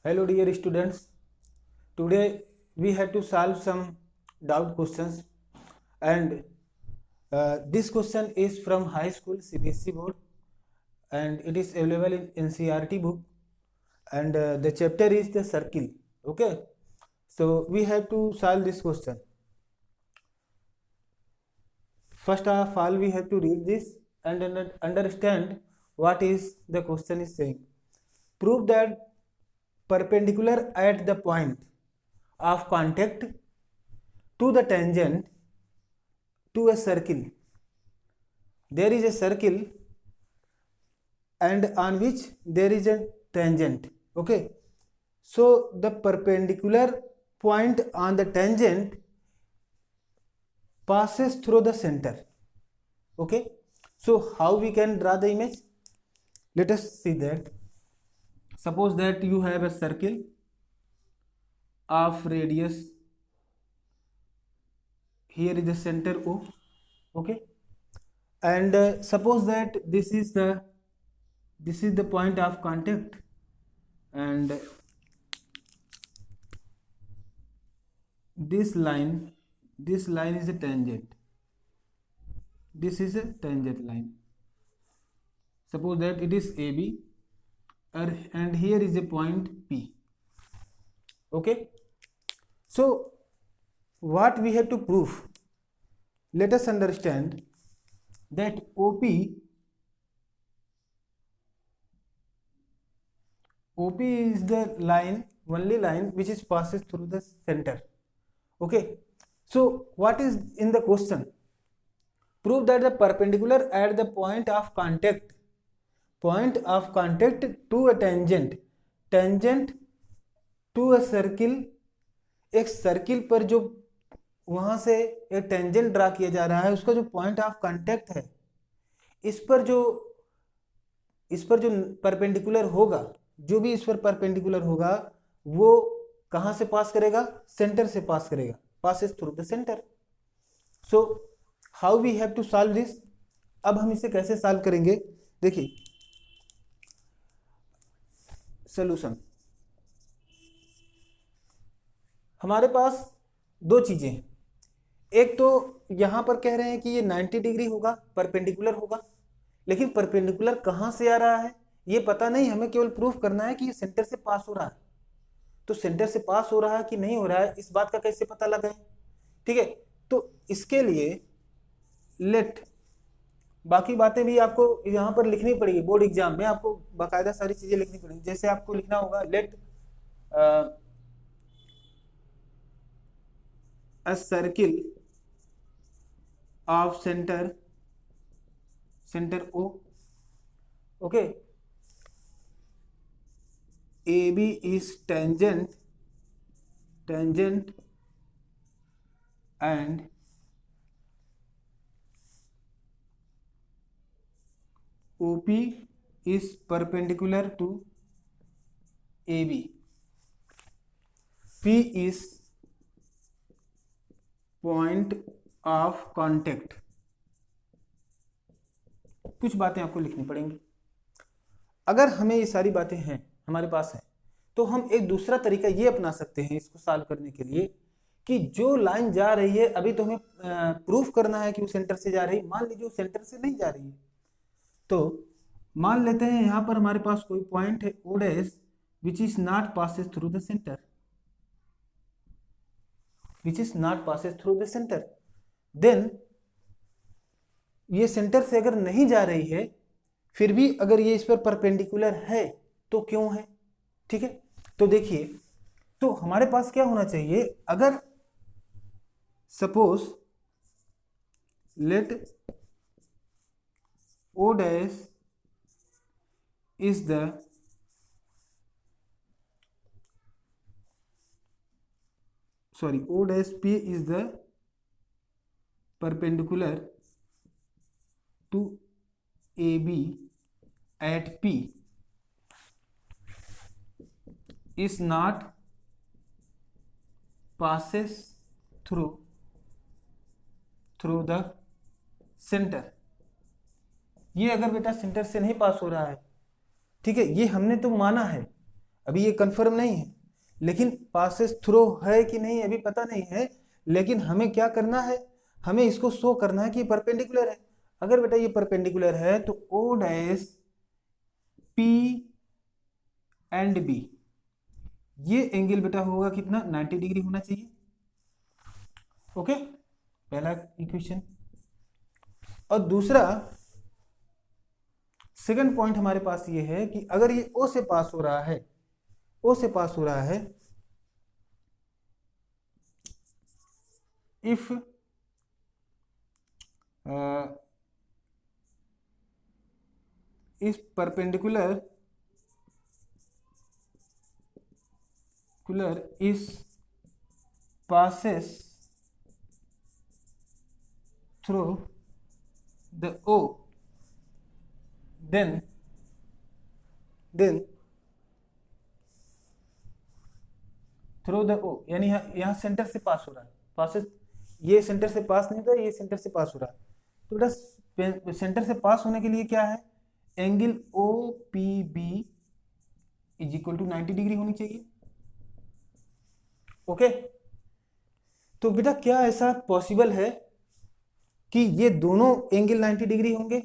Hello dear students, today we have to solve some doubt questions and this question is from high school CBSE board and it is available in NCERT book and the chapter is the circle. Okay, so we have to solve this question. First of all we have to read this and understand what is the question is saying. Prove that perpendicular at the point of contact to the tangent to a circle. There is a circle and on which there is a tangent. Okay, so the perpendicular point on the tangent passes through the center. Okay, so how we can draw the image? Let us see that. Suppose that you have a circle of radius, here is the center O. Okay, and suppose that this is the point of contact and this line is a tangent. This is a tangent line. Suppose that it is AB and here is a point P. Okay, so what we have to prove? Let us understand that OP is the line, only line which is passes through the center. Okay, so what is in the question? Prove that the perpendicular at the point of contact to a tangent to a circle, एक circle पर जो वहां से एक tangent draw किया जा रहा है उसका जो पॉइंट ऑफ कांटेक्ट है इस पर जो परपेंडिकुलर होगा, जो भी इस पर परपेंडिकुलर होगा वो कहां से पास करेगा? सेंटर से पास करेगा, passes through the center. So how we have to solve this? अब हम इसे कैसे सॉल्व करेंगे? देखिए सॉल्यूशन. हमारे पास दो चीजें, एक तो यहां पर कह रहे हैं कि ये 90 डिग्री होगा, परपेंडिकुलर होगा, लेकिन परपेंडिकुलर कहां से आ रहा है ये पता नहीं, हमें केवल प्रूफ करना है कि ये सेंटर से पास हो रहा है. तो सेंटर से पास हो रहा है कि नहीं हो रहा है इस बात का कैसे पता लगाएं? ठीक है, तो इसके लिए लेट, बाकी बातें भी आपको यहां पर लिखनी पड़ेगी, बोर्ड एग्जाम में आपको बाकायदा सारी चीजें लिखनी पड़ेगी. जैसे आपको लिखना होगा late a circle of center O. Okay, AB is tangent and OP is perpendicular to AB. P is point of contact. कुछ बातें आपको लिखनी पड़ेंगी. अगर हमें ये सारी बातें हैं हमारे पास है तो हम एक दूसरा तरीका ये अपना सकते हैं इसको सॉल्व करने के लिए कि जो लाइन जा रही है अभी तो हमें प्रूफ करना है कि वो सेंटर से जा रही है. मान लीजिए वो सेंटर से नहीं जा रही है तो मान लेते हैं यहां पर हमारे पास कोई पॉइंट है O dash which is not passes through the centre, which is not passes through the center. then ये सेंटर से अगर नहीं जा रही है फिर भी अगर ये इस पर परपेंडिकुलर है तो क्यों है? ठीक है, तो देखिए, तो हमारे पास क्या होना चाहिए? अगर suppose let O dash is the O dash P is the perpendicular to AB at P is not passes through the center. ये अगर बेटा सेंटर से नहीं पास हो रहा है, ठीक है, ये हमने तो माना है. अभी ये कंफर्म नहीं है, लेकिन पासेस थ्रू है कि नहीं अभी पता नहीं है। लेकिन हमें क्या करना है, हमें इसको शो करना है कि परपेंडिकुलर है। अगर बेटा ये परपेंडिकुलर है तो O dash P and B, ये एंगल बेटा होगा कितना, 90 डिग्री होना चाहिए। ओके, पहला इक्वेशन। और दूसरा सेकंड पॉइंट हमारे पास ये है कि अगर ये ओ से पास हो रहा है, ओ से पास हो रहा है, इफ इस perpendicular is passes through the O, then through the O, यानी यहाँ सेंटर से पास हो रहा है, पासेस, ये सेंटर से पास नहीं था, ये सेंटर से पास हो रहा है। तो बेटा सेंटर से पास होने के लिए क्या है, angle O P B is equal to 90 degree होनी चाहिए। ओके, तो बेटा क्या ऐसा पॉसिबल है कि ये दोनों एंगल 90 डिग्री होंगे?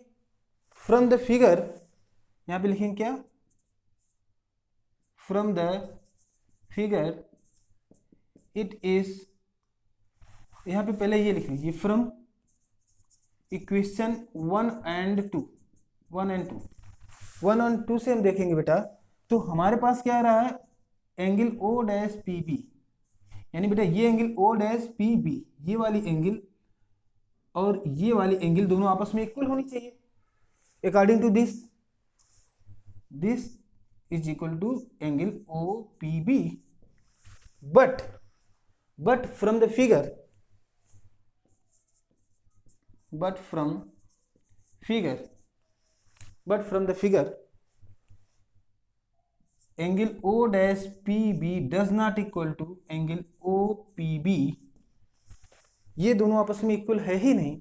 फ्रॉम द फिगर, यहां पे लिखेंगे क्या, from the figure it is, यहां पे पहले ये लिख लीजिए, फ्रॉम इक्वेशन 1 and 2, 1 and 2, 1 और 2 से हम देखेंगे बेटा, तो हमारे पास क्या आ रहा है, angle O dash P B, यानी बेटा ये angle O dash P B, ये वाली एंगल और ये वाली एंगल दोनों आपस में इक्वल होनी चाहिए। According to this is equal to angle O P B, but from the figure, angle O dash P B does not equal to angle O P B, ये दोनों आपस में इक्वल है ही नहीं।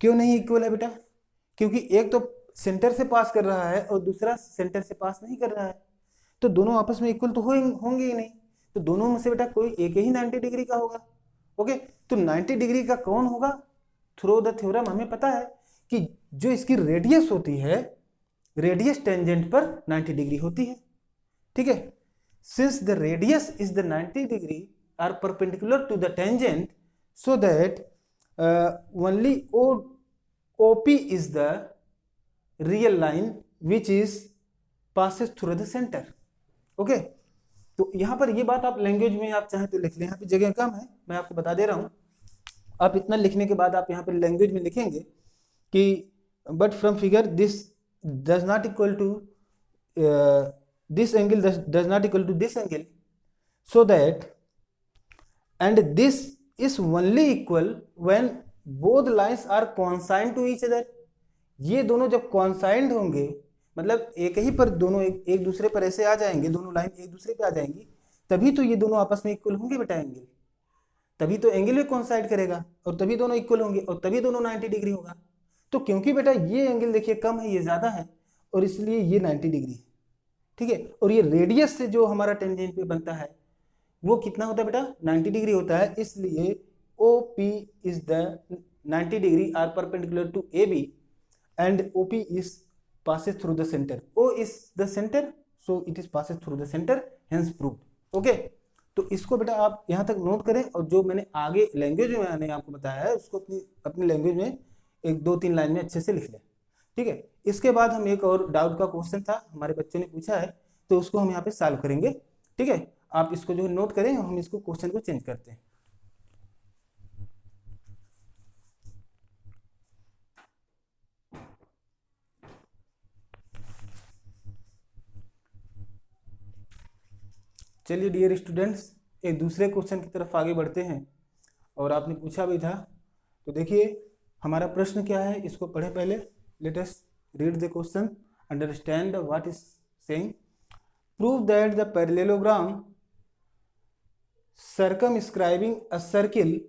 क्यों नहीं इक्वल है बेटा? क्योंकि एक तो सेंटर से पास कर रहा है और दूसरा सेंटर से पास नहीं कर रहा है, तो दोनों आपस में इक्वल तो होंगे ही नहीं। तो दोनों में से बेटा कोई एक ही 90 डिग्री का होगा। ओके, तो 90 डिग्री का कौन होगा? थ्रू द थ्योरम हमें पता है कि जो इसकी रेडियस होती है, रेडियस टेंजेंट पर 90 डिग्री होती है। ठीक है, since the radius is the 90 degree are perpendicular to the tangent, so that only OP is the real line which is passes through the center. Okay, तो यहाँ पर ये बात आप लैंग्वेज में आप चाहें तो लिख लें, यहाँ पे जगह कम है, मैं आपको बता दे रहा हूँ। आप इतना लिखने के बाद आप यहाँ पर लैंग्वेज में लिखेंगे कि but from figure this does not equal to this angle does not equal to this angle, so that and this is only equal when both lines are consigned to each other। ये दोनों जब कॉन्साइंड होंगे, मतलब एक ही पर दोनों एक दूसरे पर ऐसे आ जाएंगे, दोनों लाइन एक दूसरे पे आ जाएंगी, तभी तो ये दोनों आपस में इक्वल होंगे बेटा एंगल, तभी तो एंगल भी कॉन्साइड करेगा और तभी दोनों इक्वल होंगे और तभी दोनों 90 डिग्री होगा। तो क्योंकि बेटा ये एंगल देखिए कम है, ये ज्यादा है, और इसलिए ये 90 डिग्री है। ठीक है, और ये रेडियस से जो हमारा टेंजेंट पे बनता है वो कितना होता है बेटा, 90 डिग्री होता है। इसलिए OP is the 90 degree are perpendicular to AB and OP is passes through the center. O is the center, so it is passes through the center, hence proved. Okay, तो इसको बेटा आप यहाँ तक नोट करें, और जो मैंने आगे लैंग्वेज में मैंने आपको बताया है उसको अपनी लैंग्वेज में 1-2-3 लाइन में अच्छे से लिख लें। ठीक है, इसके बाद हम एक और डाउट का क्वेश्चन था हमारे बच्चों ने पूछा है, तो उसको हम यहाँ पे सॉल्व करेंगे। ठीक है, आप इसको जो नोट करें, हम इसको क्वेश्चन को चेंज करते हैं। चलिए डियर स्टूडेंट्स, एक दूसरे क्वेश्चन की तरफ आगे बढ़ते हैं, और आपने पूछा भी था, तो देखिए हमारा प्रश्न क्या है, इसको पढ़े पहले। Let us read the question, understand what is saying. Prove that the parallelogram circumscribing a circle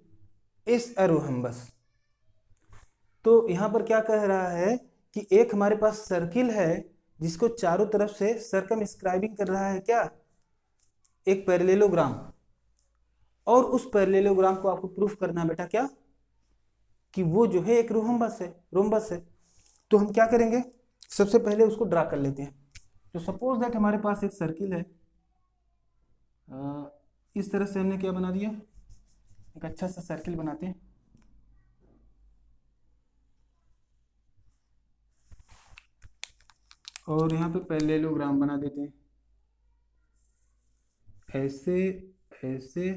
is a rhombus. तो यहाँ पर क्या कह रहा है कि एक हमारे पास सर्किल है जिसको चारों तरफ से सर्कमस्क्राइबिंग कर रहा है क्या, एक पैरेललोग्राम, और उस पैरेललोग्राम को आपको प्रूफ करना है बेटा क्या, कि वो जो है एक रोम्बस है। तो हम क्या करेंगे, सबसे पहले उसको ड्रा कर लेते हैं। तो सपोज दैट हमारे पास एक सर्किल है, इस तरह से हमने क्या बना दिया, एक अच्छा सा सर्किल बनाते हैं। और यहाँ पे पैरेललोग्राम बना देते हैं, ऐसे ऐसे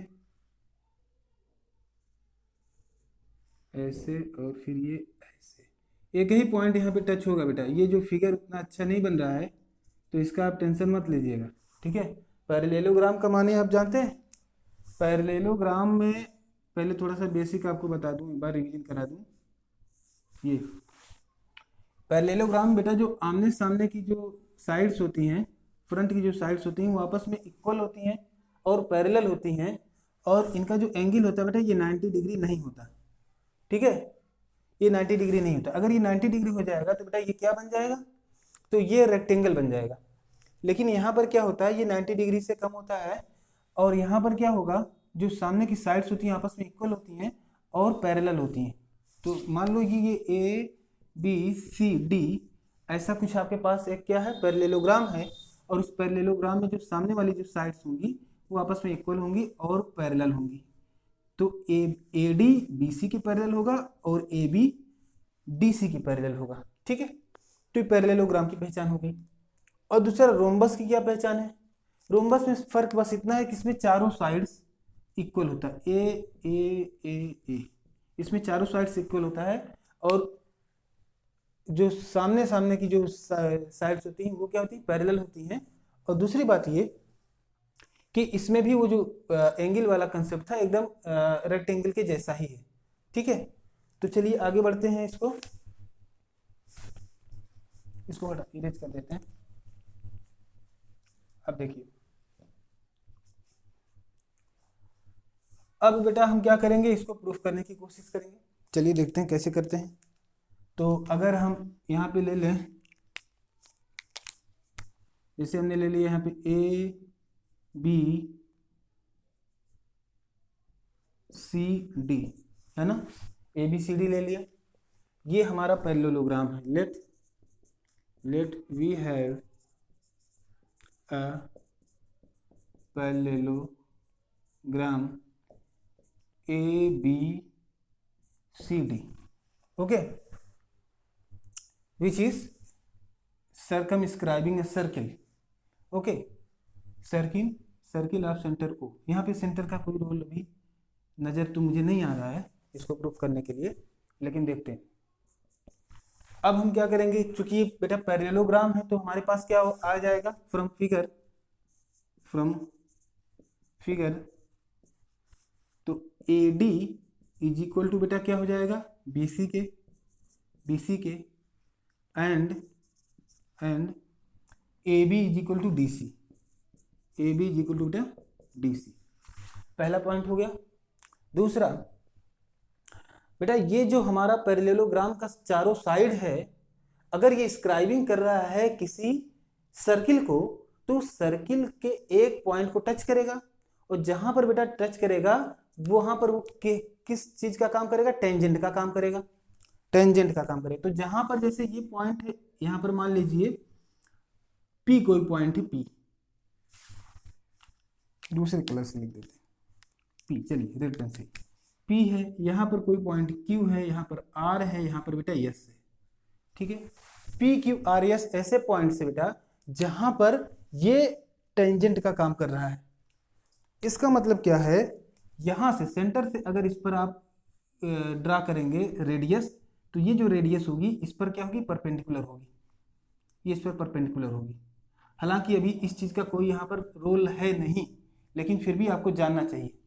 ऐसे और फिर ये ऐसे। एक ही पॉइंट यहाँ पे टच होगा बेटा। ये जो फिगर उतना अच्छा नहीं बन रहा है तो इसका आप टेंशन मत लीजिएगा, ठीक है। पैरेललोग्राम का माने आप जानते हैं। पैरेललोग्राम में पहले थोड़ा सा बेसिक आपको बता दूं, एक बार रिवीजन करा दूं। ये पैरेललोग्राम बेटा जो आमने सामने की जो साइड्स होती हैं, फ्रंट की जो साइड्स होती हैं, वो आपस में इक्वल होती हैं और पैरेलल होती हैं, और इनका जो एंगल होता है बेटा ये 90 डिग्री नहीं होता, ठीक है। ये 90 डिग्री नहीं होता। अगर ये 90 डिग्री हो जाएगा तो बेटा ये क्या बन जाएगा, तो ये रेक्टेंगल बन जाएगा। लेकिन यहाँ पर क्या होता है, ये 90 डिग्री से कम होता है, और यहाँ पर क्या होगा, जो सामने की साइड्स होती हैं आपस में इक्वल होती हैं और पैरेलल होती हैं। तो मान लो ये ए बी सी डी ऐसा कुछ आपके पास एक क्या है, पैरेललोग्राम है, और उस पैरेललोग्राम में जो सामने वाली जो साइड्स होंगी वो आपस में इक्वल होंगी और पैरेलल होंगी। तो ए डी बी सी के पैरेलल होगा और ए बी डी सी के पैरेलल होगा, ठीक है। तो ये पैरेललोग्राम की पहचान हो गई। और दूसरा रोम्बस की क्या पहचान है, रोम्बस में फर्क बस इतना है कि इसमें चारों साइड्स इक्वल होता है, ए, इसमें चारों साइड्स इक्वल होता है, और जो सामने सामने की जो साइड्स होती हैं वो क्या होती है, पैरेलल होती हैं। और दूसरी बात ये कि इसमें भी वो जो एंगल वाला कंसेप्ट था एकदम रेक्टेंगल के जैसा ही है, ठीक है। तो चलिए आगे बढ़ते हैं, इसको इरेज कर देते हैं। अब देखिए, अब बेटा हम क्या करेंगे, इसको प्रूफ करने की कोशिश करेंगे। चलिए देखते हैं कैसे करते हैं। तो अगर हम यहाँ पे ले लें, जैसे हमने ले लिया यहाँ पे ए बी सी डी, है ना, ए बी सी डी ले लिया। ये हमारा पैरेललोग्राम है। Let we have a parallelogram A B C D, okay, which is circumscribing a circle, okay, circle of center O। यहाँ पे सेंटर का कोई रोल अभी नज़र तो मुझे नहीं आ रहा है इसको प्रूफ करने के लिए, लेकिन देखते हैं। अब हम क्या करेंगे, चूंकि बेटा पैरेललोग्राम है तो हमारे पास क्या आ जाएगा, फ्रॉम फिगर तो AD इज इक्वल टू बेटा क्या हो जाएगा, BC के and AB is equal to DC, AB is equal to बेटा DC। पहला पॉइंट हो गया। दूसरा बेटा ये जो हमारा पैरेललोग्राम का चारों साइड है, अगर ये स्क्राइबिंग कर रहा है किसी सर्किल को, तो सर्किल के एक पॉइंट को टच करेगा, और जहां पर बेटा टच करेगा वहां पर वो किस चीज का काम करेगा, टेंजेंट का काम करेगा, तो जहां पर जैसे ये पॉइंट है, यहां पर मान लीजिए P कोई पॉइंट है, P दूसरे कलर से लिख देते हैं, P, चलिए रेड पेन से, P है, यहाँ पर कोई पॉइंट Q है, यहाँ पर R है, यहाँ पर बेटा S है, ठीक है। P Q R S ऐसे पॉइंट से बेटा जहां पर ये टेंजेंट का काम कर रहा है। इसका मतलब क्या है, यहां से सेंटर से अगर इस पर आप ड्रा करेंगे रेडियस, तो ये जो रेडियस होगी इस पर क्या होगी, परपेंडिकुलर होगी, ये इस पर परपेंडिकुलर होगी। हालांकि अभी इस चीज का कोई यहाँ पर रोल है नहीं, लेकिन फिर भी आपको जानना चाहिए।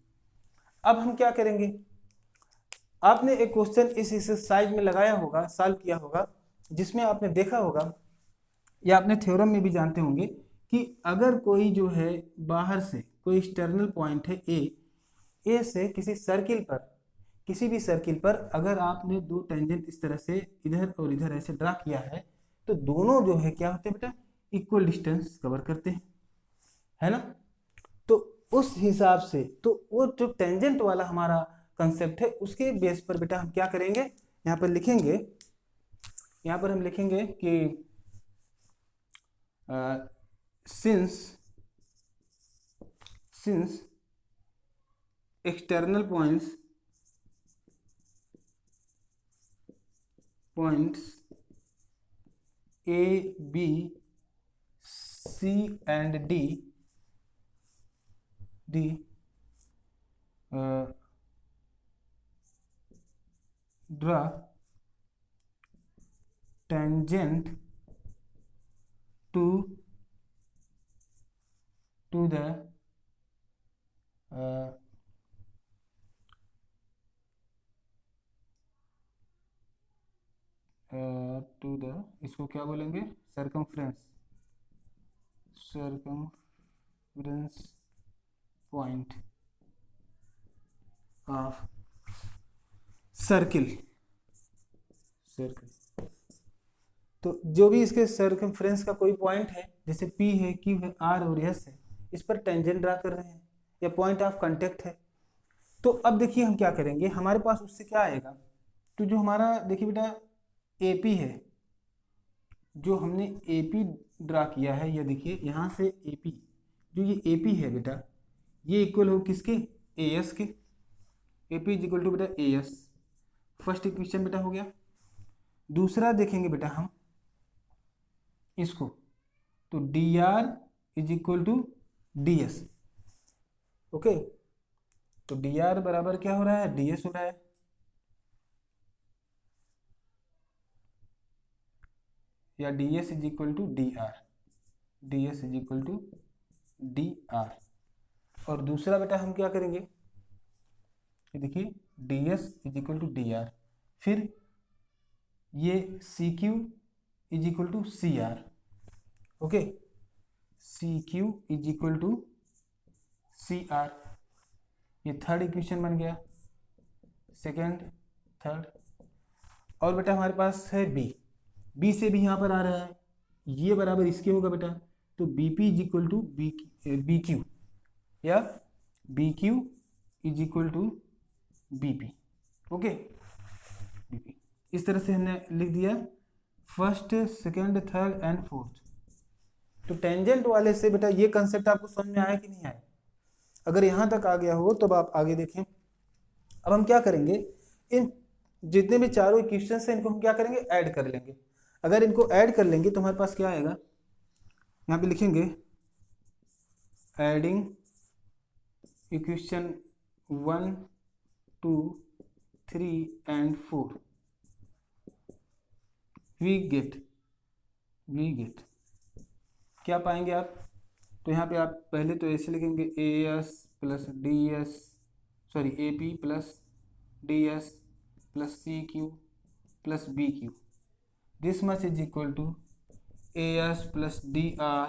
अब हम क्या करेंगे, आपने एक क्वेश्चन इस एक्सरसाइज में लगाया होगा, सॉल्व किया होगा, जिसमें आपने देखा होगा या अपने थ्योरम में भी जानते होंगे कि अगर कोई जो है बाहर से कोई एक्सटर्नल पॉइंट है ए से किसी भी सर्किल पर अगर आपने दो टेंजेंट इस तरह से इधर और इधर ऐसे ड्रा किया है, तो दोनों जो है क्या होते हैं बेटा, इक्वल डिस्टेंस कवर करते हैं, है ना। तो उस हिसाब से तो वो जो टेंजेंट वाला हमारा कंसेप्ट है उसके बेस पर बेटा हम क्या करेंगे, यहाँ पर लिखेंगे, यहाँ पर हम लिखेंगे कि since external points A, B, C and D draw tangent to the इसको क्या बोलेंगे, सरकमफ्रेंस पॉइंट ऑफ सर्किल। तो जो भी इसके सर्कमफ्रेंस का कोई पॉइंट है, जैसे P है, Q है, R और S है, इस पर टेंजेंट ड्रा कर रहे हैं या पॉइंट ऑफ कांटेक्ट है। तो अब देखिए हम क्या करेंगे, हमारे पास उससे क्या आएगा, तो जो हमारा देखिए बेटा AP है, जो हमने AP ड्रा किया है, ये देखिए यहाँ से AP, जो ये AP है बेटा, ये इक्वल हो किसके, AS के। AP इज इक्वल टू बेटा AS, फर्स्ट इक्वेशन बेटा हो गया। दूसरा देखेंगे बेटा हम इसको, तो DR is equal to DS। Okay, तो DR बराबर क्या हो रहा है, DS हो रहा है, या DS is equal to DR, DS is equal to DR। और दूसरा बेटा हम क्या करेंगे, देखिए DS is equal to DR, फिर ये CQ is equal to CR। Okay, CQ is equal to CR, ये थर्ड इक्वेशन बन गया, सेकेंड थर्ड। और बेटा हमारे पास है B से भी यहाँ पर आ रहा है, ये बराबर इसके होगा बेटा, तो BP is equal to BQ, या BQ is equal to BP। Okay, BP इस तरह से हमने लिख दिया first, second, third and fourth. तो टेंजेंट वाले से बेटा ये कंसेप्ट आपको समझ में आया कि नहीं आया, अगर यहाँ तक आ गया हो तब आप आगे देखें। अब हम क्या करेंगे, इन जितने भी चारों इक्वेशंस हैं इनको हम क्या करेंगे, ऐड कर लेंगे। अगर इनको ऐड कर लेंगे तो हमारे पास क्या आएगा, यहाँ पे लिखेंगे adding equation 1, 2, 3 and 4 we get क्या पाएंगे आप, तो यहाँ पे आप पहले तो ऐसे लिखेंगे AS plus DS, sorry AP plus DS plus CQ plus BQ, this much is equal to AS plus DR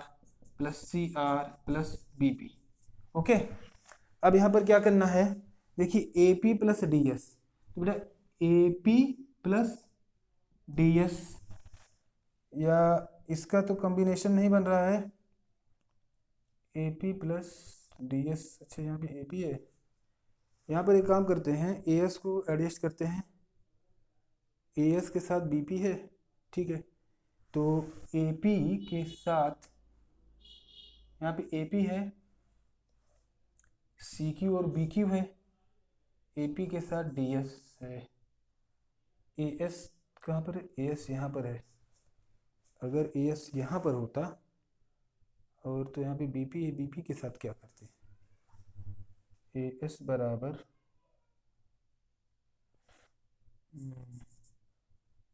plus CR plus BP। Okay, अब यहाँ पर क्या करना है, देखिए AP प्लस DS, तो बेटा AP प्लस DS, या इसका तो कॉम्बिनेशन नहीं बन रहा है, AP प्लस DS, अच्छा यहाँ पे AP है, यहाँ पर एक काम करते हैं, AS को एडजस्ट करते हैं, AS के साथ BP है, ठीक है, तो AP के साथ यहाँ पे AP है, CQ और BQ है, AP के साथ DS है, AS कहाँ पर है, AS यहाँ पर है। अगर AS यहाँ पर होता और तो यहाँ पे BP है, BP के साथ क्या करते, AS बराबर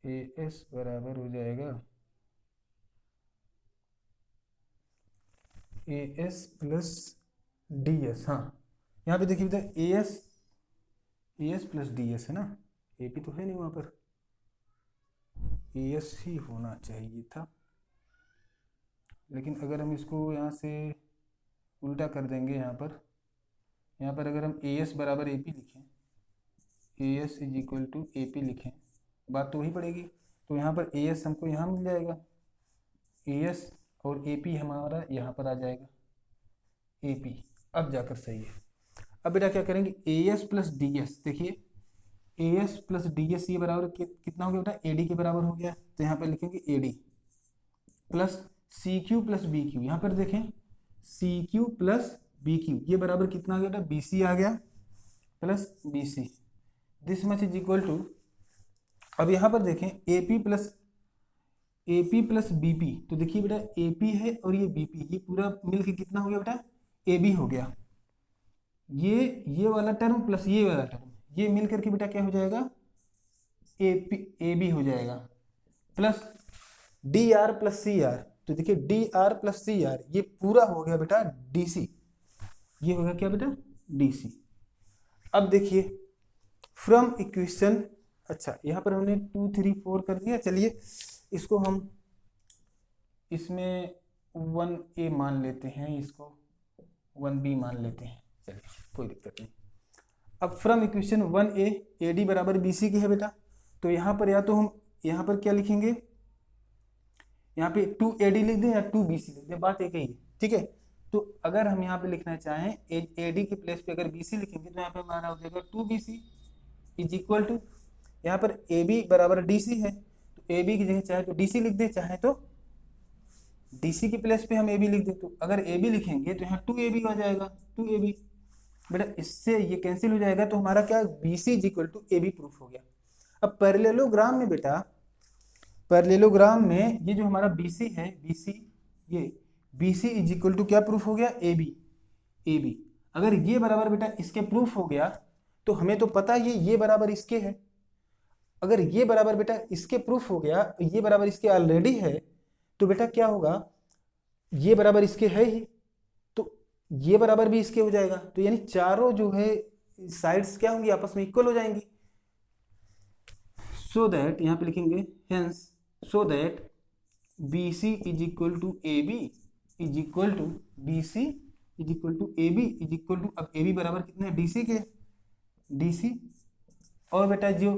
AS बराबर हो जाएगा AS प्लस DS। हाँ, यहाँ पे देखिए बेटा AS प्लस DS है ना, AP तो है नहीं वहाँ पर, AS ही होना चाहिए था, लेकिन अगर हम इसको यहाँ से उल्टा कर देंगे, यहाँ पर अगर हम AS बराबर AP लिखें, AS is equal to AP लिखें, बात तो वही पड़ेगी, तो यहाँ पर AS हमको यहाँ मिल जाएगा, AS और AP हमारा यहाँ पर आ जाएगा AP। अब जाकर सही है। अब बेटा क्या करेंगे, AS प्लस DS, देखिए AS प्लस DS ये बराबर कितना हो गया बेटा, AD के बराबर हो गया। तो यहाँ पर लिखेंगे AD plus CQ plus BQ, यहाँ पर देखें CQ प्लस BQ ये बराबर कितना आ गया बेटा, BC आ गया plus BC, this much is equal to, अब यहाँ पर देखें AP प्लस BP, तो देखिए बेटा AP है और ये BP, ये पूरा मिलके कितना हो गया बेटा, AB हो गया। ये वाला टर्म प्लस ये वाला टर्म, ये मिल करके बेटा क्या हो जाएगा, AB हो जाएगा प्लस DR प्लस CR, तो देखिए DR प्लस CR ये पूरा हो गया बेटा DC, ये हो गया क्या बेटा DC। अब देखिए फ्रॉम इक्वेशन, अच्छा यहाँ पर हमने 2 3 4 कर दिया, चलिए इसको हम इसमें 1A मान लेते हैं, इसको 1B मान लेते हैं, चलिए कोई दिक्कत नहीं। अब फ्रॉम इक्वेशन 1A AD बराबर BC की है बेटा, तो यहाँ पर या तो हम यहाँ पर क्या लिखेंगे, यहाँ पे 2AD लिख दें या 2BC लिख दें, बात एक ही है, ठीक है। तो अगर हम यहाँ पे लिखना चाहें AD के प्लेस पे अगर BC लिखेंगे तो यहाँ पे हमारा हो जाएगा 2BC इज इक्वल टू, यहाँ पर AB बराबर DC है, तो AB की जगह चाहे तो DC लिख दे, चाहे तो DC के प्लेस पे हम AB लिख दे। तो अगर AB लिखेंगे तो यहाँ 2AB हो जाएगा, 2AB बेटा, इससे ये कैंसिल हो जाएगा, तो हमारा क्या BC is equal to AB proof हो गया। अब पैरेललोग्राम में बेटा, पैरेललोग्राम में ये जो हमारा BC है, BC ये BC इज इक्वल टू क्या प्रूफ हो गया, AB। अगर ये बराबर बेटा इसके प्रूफ हो गया तो हमें तो पता ये बराबर इसके है, अगर ये बराबर बेटा इसके प्रूफ हो गया, ये बराबर इसके ऑलरेडी है, तो बेटा क्या होगा, ये बराबर इसके है ही, तो ये बराबर भी इसके हो जाएगा, तो यानी चारों जो है साइड्स क्या होंगी, आपस में इक्वल हो जाएंगी। सो दैट यहाँ पे लिखेंगे hence, so that BC is equal to AB is equal to BC is equal to AB is equal to, अब AB बराबर कितने हैं, DC के, DC, और बेटा जो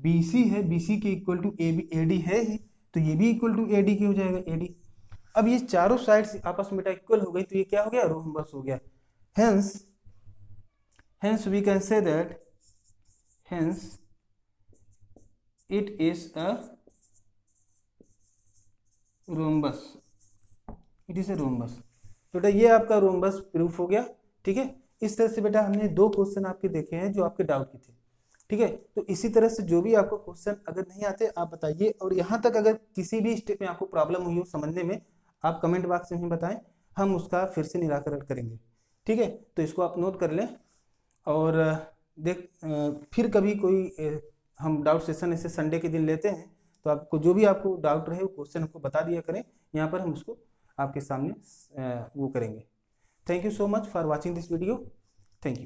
BC है BC के इक्वल टू AD है ही, तो ये भी इक्वल टू AD के हो जाएगा, AD। अब ये चारों साइड्स आपस में बेटा इक्वल हो गई, तो ये क्या हो गया, रोम्बस हो गया। Hence we can say that, hence it is a rhombus, it is a rhombus. तो बेटा ये आपका रोम्बस प्रूफ हो गया, ठीक है। इस तरह से बेटा हमने 2 क्वेश्चन आपके देखे हैं जो आपके डाउट के थे, ठीक है। तो इसी तरह से जो भी आपको क्वेश्चन अगर नहीं आते आप बताइए, और यहाँ तक अगर किसी भी स्टेप में आपको प्रॉब्लम हुई हो समझने में, आप कमेंट बॉक्स में ही बताएं, हम उसका फिर से निराकरण करेंगे, ठीक है। तो इसको आप नोट कर लें, और फिर कभी कोई हम डाउट सेशन ऐसे संडे के दिन लेते हैं, तो आपको जो भी आपको डाउट रहे वो क्वेश्चन हमको बता दिया करें, यहाँ पर हम उसको आपके सामने वो करेंगे। Thank you so much for watching this video, thank you.